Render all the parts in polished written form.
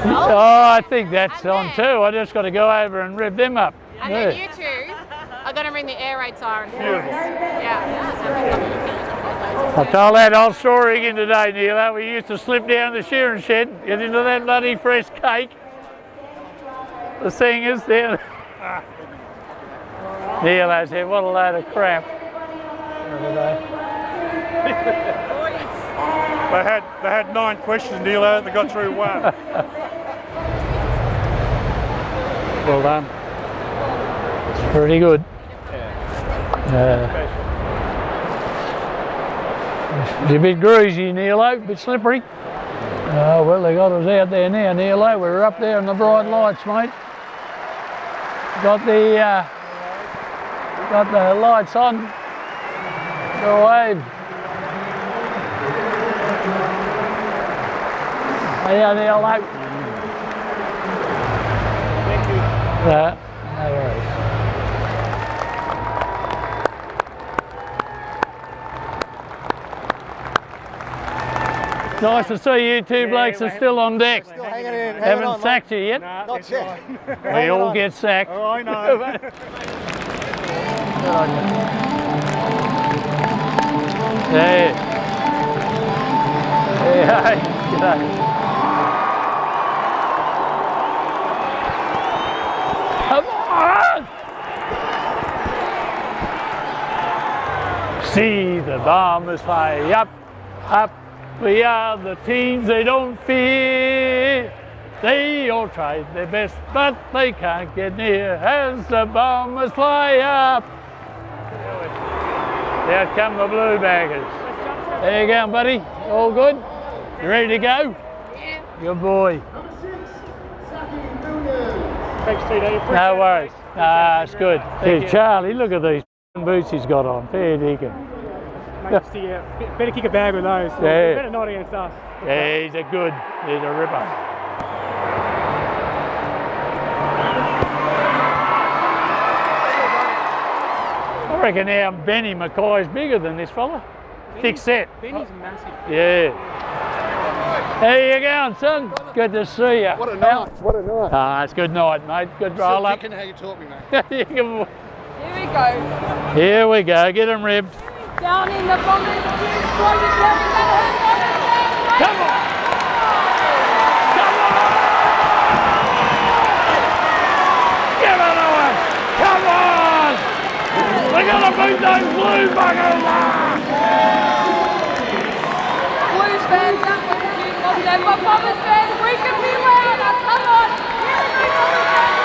Oh, I think that's on too. I just got to go over and rev them up. And then you two are going to ring the air raid siren. Beautiful. Yeah. I told that old story again today, Neil. We used to slip down the shearing shed, get into that bloody fresh cake. The singers down. Neil, I said, what a load of crap. They had 9 questions, Neil. They got through 1. Well done. It's pretty good. It's a bit greasy, Neil, a bit slippery. Well, they got us out there now, Neil. We're up there in the bright lights, mate. Got the lights on. Go wave. Yeah, Neil, Thank you. no worries. Nice to see you two blokes are still on deck. Still hanging in. Haven't sacked you yet. Nah, Not yet. We all get sacked. Oh, I know. Hey. Hey, hey. G'day. Come on! See the bombers fly up, up. We are the teams they don't fear. They all tried their best, but they can't get near as the bombers fly up. Out come the blue baggers. There you go, buddy. All good? You ready to go? Yeah. Good boy. Thanks, TD. No worries. It's good. Hey, Charlie, look at these boots he's got on. Fair dinkum. Better kick a bag with those. Yeah. Better not against us. Yeah, he's a ripper. I reckon our Benny Mackay's bigger than this fella. Thick set. Benny's massive. Yeah. How you going, son? Good to see you. What a night. What a night. It's good night, mate. Good roll up. How you taught me, mate. Here we go. Here we go. Get them ribbed. Down in the bombers. Come Come on! Come on! Give it to us! Come on! We're gonna beat those blue buggers! Blues fans, that was cute, wasn't it? But Bombers fans, we can be louder. Come on.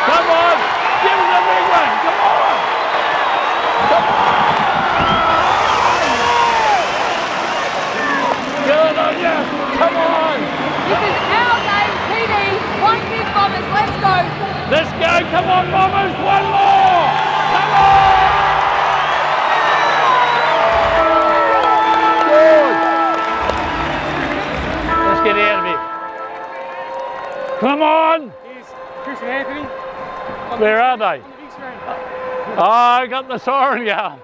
Come on! Give us a big one! Come on! Come on! Good on you! Come on! This is our game, TD. One big Bombers, let's go. Let's go! Come on, Bombers! One more! Come on! Good! Let's get out of here. Come on! Here's Chris and Anthony. Where are they? On the big screen. Oh, I got the siren going.